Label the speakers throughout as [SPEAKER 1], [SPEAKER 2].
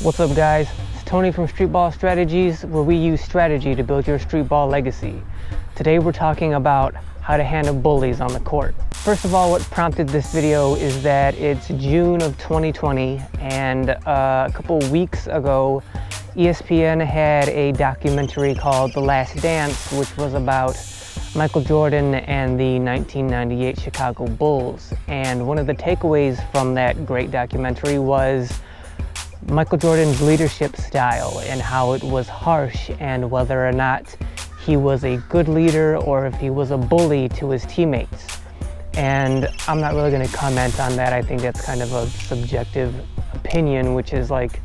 [SPEAKER 1] What's up, guys? It's Tony from Streetball Strategies, where we use strategy to build your streetball legacy. Today we're talking about how to handle bullies on the court. First of all, what prompted this video is that it's June of 2020, and a couple weeks ago ESPN had a documentary called The Last Dance, which was about Michael Jordan and the 1998 Chicago Bulls. And one of the takeaways from that great documentary was Michael Jordan's leadership style and how it was harsh, and whether or not he was a good leader or if he was a bully to his teammates. And I'm not really going to comment on that. I think that's kind of a subjective opinion, which is like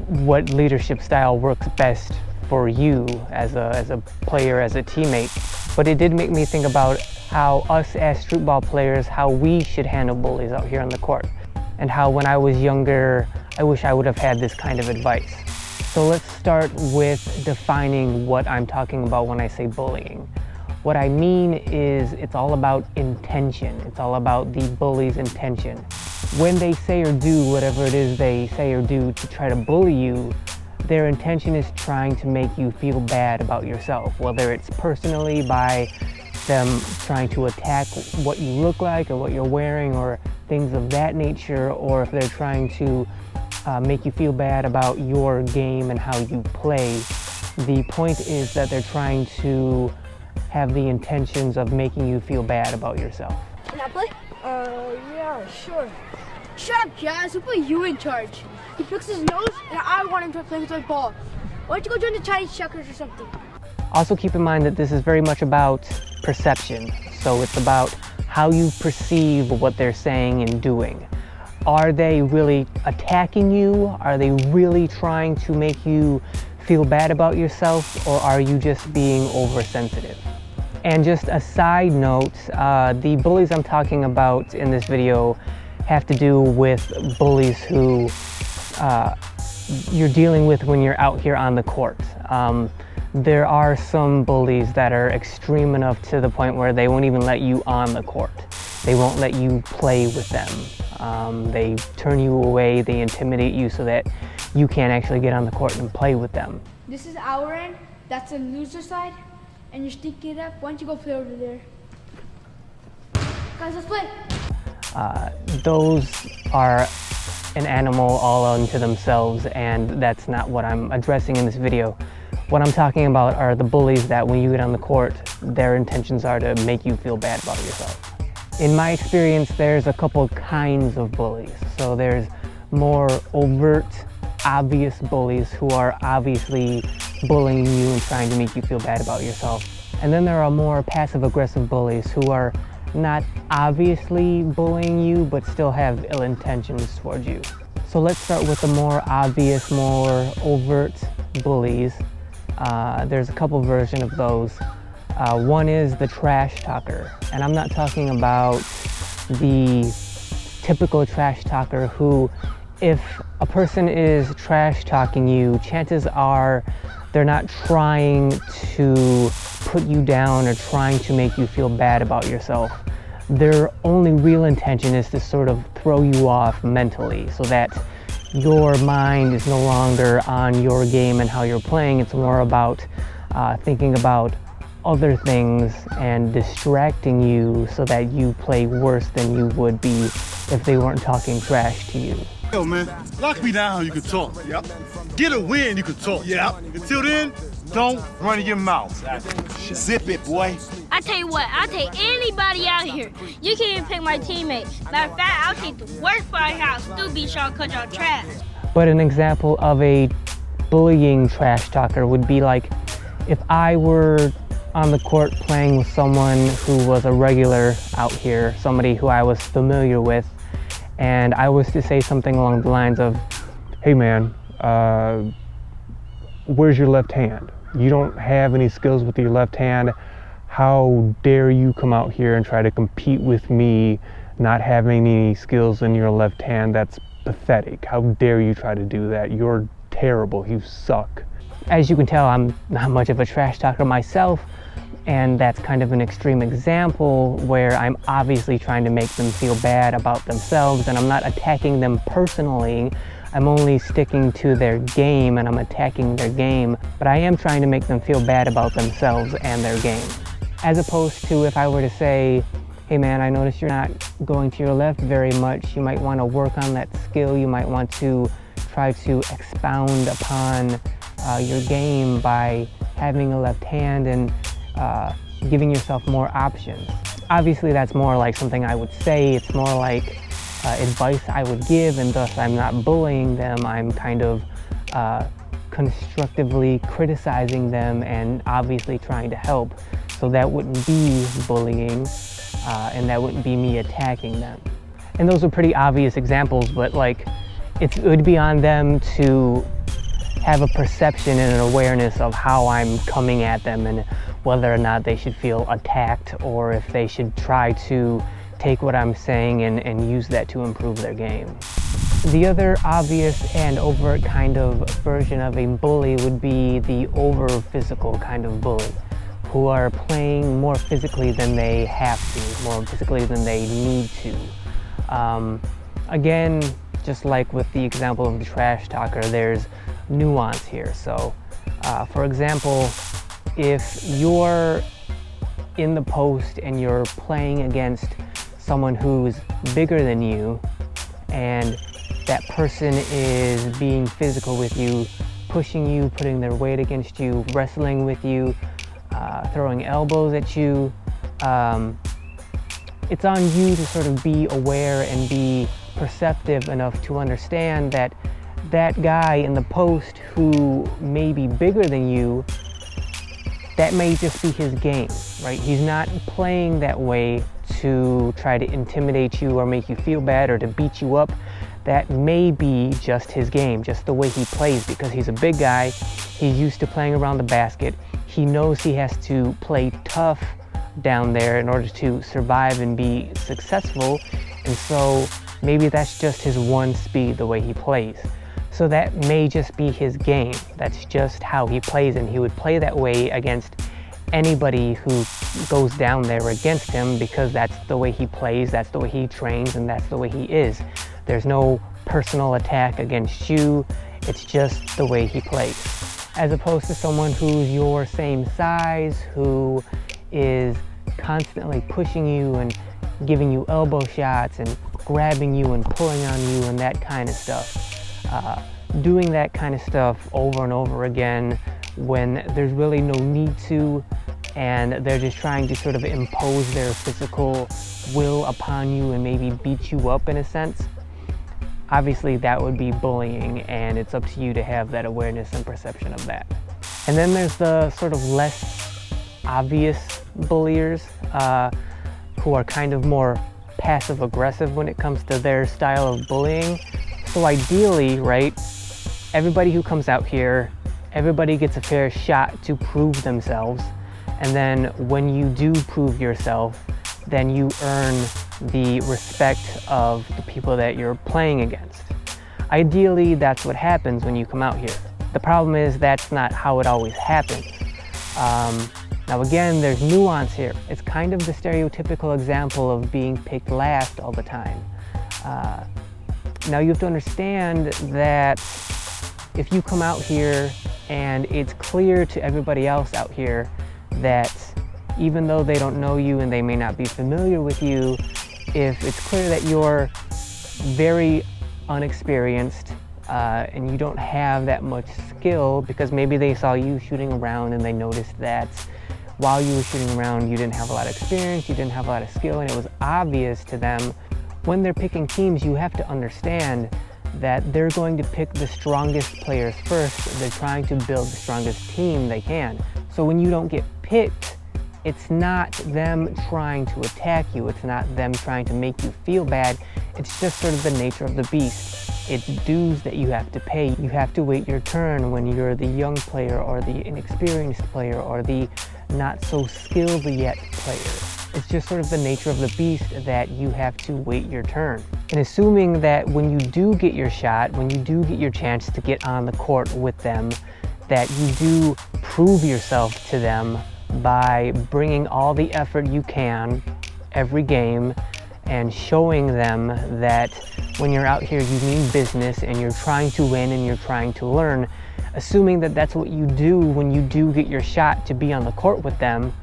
[SPEAKER 1] what leadership style works best for you as a player, as a teammate. But it did make me think about how us as streetball players, how we should handle bullies out here on the court, and how when I was younger, I wish I would have had this kind of advice. So let's start with defining what I'm talking about when I say bullying. What I mean is it's all about intention. It's all about the bully's intention. When they say or do whatever it is they say or do to try to bully you, their intention is trying to make you feel bad about yourself, whether it's personally by them trying to attack what you look like or what you're wearing or things of that nature, or if they're trying to make you feel bad about your game and how you play. The point is that they're trying to have the intentions of making you feel bad about yourself.
[SPEAKER 2] Can I play? Yeah, sure. Shut up, Jazz. We'll put you in charge. He picks his nose, and I want him to play with my ball. Why don't you go join the Chinese checkers or something?
[SPEAKER 1] Also keep in mind that this is very much about perception. So it's about how you perceive what they're saying and doing. Are they really attacking you? Are they really trying to make you feel bad about yourself, or are you just being oversensitive? And just a side note, the bullies I'm talking about in this video have to do with bullies who you're dealing with when you're out here on the court. There are some bullies that are extreme enough to the point where they won't even let you on the court. They won't let you play with them. They turn you away, they intimidate you so that you can't actually get on the court and play with them.
[SPEAKER 2] This is our end, that's the loser side, and you're sticking it up. Why don't you go play over there? Guys, let's play.
[SPEAKER 1] Those are an animal all unto themselves, and that's not what I'm addressing in this video. What I'm talking about are the bullies that when you get on the court, their intentions are to make you feel bad about yourself. In my experience, there's a couple kinds of bullies. So there's more overt, obvious bullies who are obviously bullying you and trying to make you feel bad about yourself. And then there are more passive-aggressive bullies who are not obviously bullying you, but still have ill intentions towards you. So let's start with the more obvious, more overt bullies. There's a couple versions of those. One is the trash talker, and I'm not talking about the typical trash talker who, if a person is trash talking you, chances are they're not trying to put you down or trying to make you feel bad about yourself. Their only real intention is to sort of throw you off mentally so that your mind is no longer on your game and how you're playing. It's more about thinking about other things and distracting you so that you play worse than you would be if they weren't talking trash to you.
[SPEAKER 3] Yo, man, lock me down, you can talk. Yep. Get a win, you can talk. Yep. Until then, don't run your mouth. Zip it, boy.
[SPEAKER 4] I tell you what, I'll take anybody out here. You can't even pick my teammate. Matter of fact, I'll take the worst part of house. Still be sure cut y'all trash.
[SPEAKER 1] But an example of a bullying trash talker would be like if I were on the court playing with someone who was a regular out here, somebody who I was familiar with, and I was to say something along the lines of, hey man, where's your left hand? You don't have any skills with your left hand. How dare you come out here and try to compete with me not having any skills in your left hand? That's pathetic. How dare you try to do that? You're terrible. You suck. As you can tell, I'm not much of a trash talker myself, And that's kind of an extreme example where I'm obviously trying to make them feel bad about themselves, and I'm not attacking them personally. I'm only sticking to their game and I'm attacking their game, but I am trying to make them feel bad about themselves and their game. As opposed to if I were to say, hey man, I noticed you're not going to your left very much. You might want to work on that skill. You might want to try to expound upon your game by having a left hand and giving yourself more options. Obviously that's more like something I would say. It's more like advice I would give, and thus I'm not bullying them. I'm kind of constructively criticizing them and obviously trying to help. So that wouldn't be bullying, and that wouldn't be me attacking them. And those are pretty obvious examples, but like it would be on them to have a perception and an awareness of how I'm coming at them and whether or not they should feel attacked or if they should try to take what I'm saying and use that to improve their game. The other obvious and overt kind of version of a bully would be the over-physical kind of bully, who are playing more physically than they have to, more physically than they need to. Again, just like with the example of the trash talker, there's nuance here. So, for example, if you're in the post and you're playing against someone who's bigger than you, and that person is being physical with you, pushing you, putting their weight against you, wrestling with you, throwing elbows at you, it's on you to sort of be aware and be perceptive enough to understand that that guy in the post who may be bigger than you, that may just be his game, right? He's not playing that way to try to intimidate you or make you feel bad or to beat you up. That may be just his game, just the way he plays, because he's a big guy. He's used to playing around the basket. He knows he has to play tough down there in order to survive and be successful. And so maybe that's just his one speed, the way he plays. So that may just be his game. That's just how he plays, and he would play that way against anybody who goes down there against him, because that's the way he plays, that's the way he trains, and that's the way he is. There's no personal attack against you. It's just the way he plays. As opposed to someone who's your same size, who is constantly pushing you and giving you elbow shots and grabbing you and pulling on you and that kind of stuff. Doing that kind of stuff over and over again when there's really no need to, and they're just trying to sort of impose their physical will upon you and maybe beat you up in a sense. Obviously that would be bullying, and it's up to you to have that awareness and perception of that. And then there's the sort of less obvious bulliers who are kind of more passive aggressive when it comes to their style of bullying. So ideally, right, everybody who comes out here, everybody gets a fair shot to prove themselves. And then when you do prove yourself, then you earn the respect of the people that you're playing against. Ideally, that's what happens when you come out here. The problem is that's not how it always happens. Now again, there's nuance here. It's kind of the stereotypical example of being picked last all the time. Now you have to understand that if you come out here and it's clear to everybody else out here that even though they don't know you and they may not be familiar with you, if it's clear that you're very unexperienced and you don't have that much skill, because maybe they saw you shooting around and they noticed that while you were shooting around you didn't have a lot of experience, you didn't have a lot of skill, and it was obvious to them. When they're picking teams, you have to understand that they're going to pick the strongest players first. They're trying to build the strongest team they can. So when you don't get picked, it's not them trying to attack you. It's not them trying to make you feel bad. It's just sort of the nature of the beast. It's dues that you have to pay. You have to wait your turn when you're the young player or the inexperienced player or the not so skilled yet player. It's just sort of the nature of the beast that you have to wait your turn. And assuming that when you do get your shot, when you do get your chance to get on the court with them, that you do prove yourself to them by bringing all the effort you can every game and showing them that when you're out here you mean business and you're trying to win and you're trying to learn, assuming that that's what you do when you do get your shot to be on the court with them.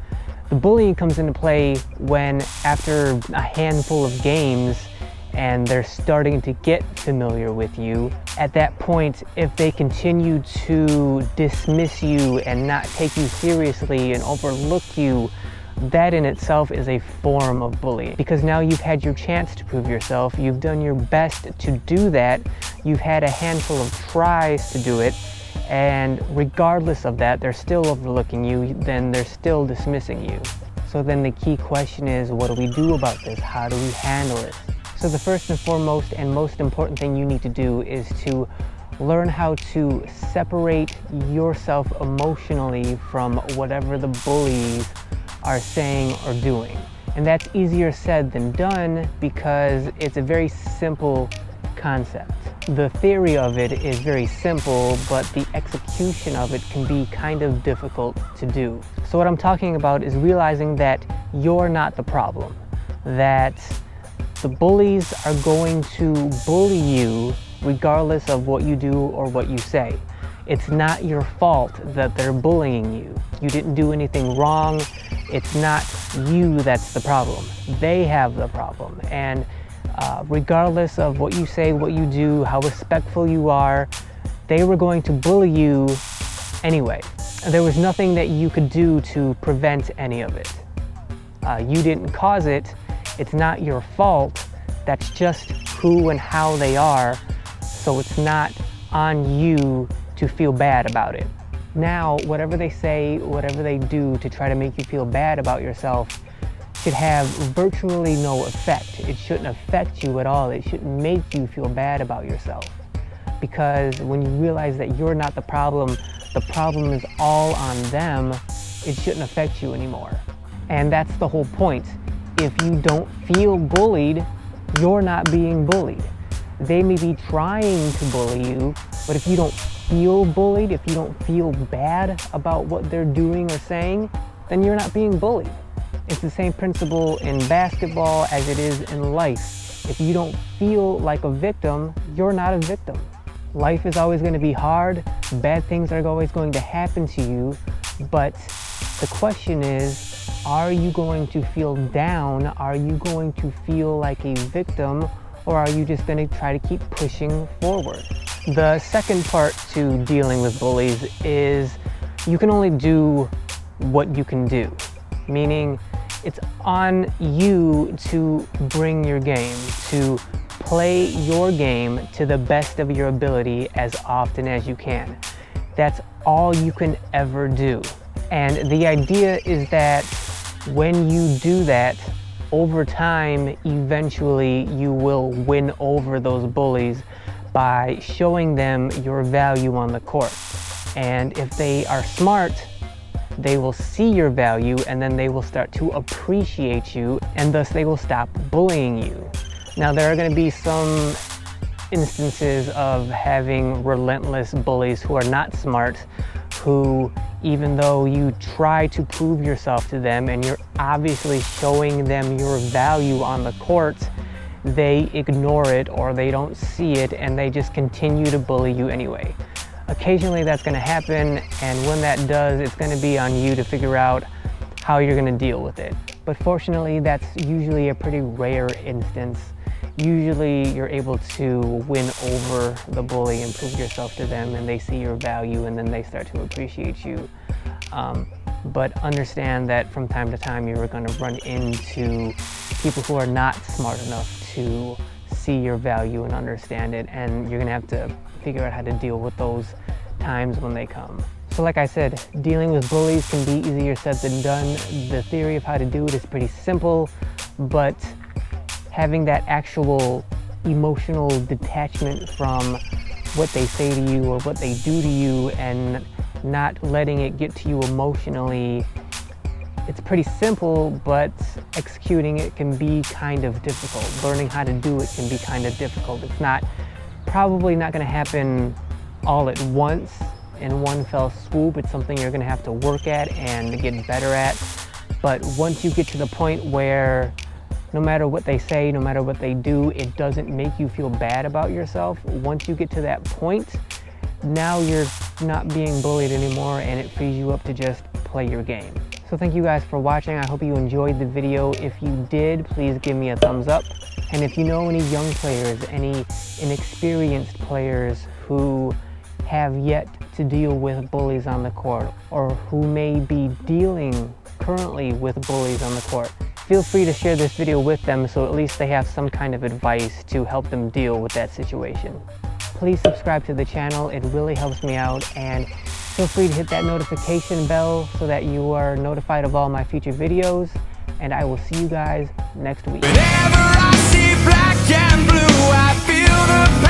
[SPEAKER 1] The bullying comes into play when, after a handful of games and they're starting to get familiar with you, at that point, if they continue to dismiss you and not take you seriously and overlook you, that in itself is a form of bullying, because now you've had your chance to prove yourself, you've done your best to do that, you've had a handful of tries to do it, and regardless of that, they're still overlooking you, then they're still dismissing you. So then the key question is, what do we do about this? How do we handle it? So the first and foremost and most important thing you need to do is to learn how to separate yourself emotionally from whatever the bullies are saying or doing. And that's easier said than done because it's a very simple concept. The theory of it is very simple, but the execution of it can be kind of difficult to do. So what I'm talking about is realizing that you're not the problem, that the bullies are going to bully you regardless of what you do or what you say. It's not your fault that they're bullying you. You didn't do anything wrong. It's not you that's the problem. They have the problem. And regardless of what you say, what you do, how respectful you are, they were going to bully you anyway. There was nothing that you could do to prevent any of it. You didn't cause it. It's not your fault. That's just who and how they are. So it's not on you to feel bad about it. Now, whatever they say, whatever they do to try to make you feel bad about yourself should have virtually no effect. It shouldn't affect you at all. It shouldn't make you feel bad about yourself. Because when you realize that you're not the problem is all on them, it shouldn't affect you anymore. And that's the whole point. If you don't feel bullied, you're not being bullied. They may be trying to bully you, but if you don't feel bullied, if you don't feel bad about what they're doing or saying, then you're not being bullied. It's the same principle in basketball as it is in life. If you don't feel like a victim, you're not a victim. Life is always going to be hard. Bad things are always going to happen to you. But the question is, are you going to feel down? Are you going to feel like a victim? Or are you just going to try to keep pushing forward? The second part to dealing with bullies is you can only do what you can do. Meaning, it's on you to bring your game, to play your game to the best of your ability as often as you can. That's all you can ever do. And the idea is that when you do that, over time, eventually you will win over those bullies by showing them your value on the court. And if they are smart, they will see your value and then they will start to appreciate you, and thus they will stop bullying you. Now, there are going to be some instances of having relentless bullies who are not smart, who, even though you try to prove yourself to them and you're obviously showing them your value on the court, they ignore it or they don't see it and they just continue to bully you anyway. Occasionally that's going to happen, and when that does, it's going to be on you to figure out how you're going to deal with it. But fortunately, that's usually a pretty rare instance. Usually you're able to win over the bully and prove yourself to them, and they see your value and then they start to appreciate you. But understand that from time to time you're going to run into people who are not smart enough to see your value and understand it, and you're going to have to figure out how to deal with those times when they come. So like I said, dealing with bullies can be easier said than done. The theory of how to do it is pretty simple, but having that actual emotional detachment from what they say to you or what they do to you and not letting it get to you emotionally, it's pretty simple, but executing it can be kind of difficult. Learning how to do it can be kind of difficult. It's probably not going to happen all at once, in one fell swoop. It's something you're gonna have to work at and get better at. But once you get to the point where no matter what they say, no matter what they do, it doesn't make you feel bad about yourself. Once you get to that point, now you're not being bullied anymore, and it frees you up to just play your game. So thank you guys for watching. I hope you enjoyed the video. If you did, please give me a thumbs up. And if you know any young players, any inexperienced players who have yet to deal with bullies on the court, or who may be dealing currently with bullies on the court, feel free to share this video with them so at least they have some kind of advice to help them deal with that situation. Please subscribe to the channel, it really helps me out, and feel free to hit that notification bell so that you are notified of all my future videos, and I will see you guys next week.
[SPEAKER 5] Whenever I see black and blue, I feel the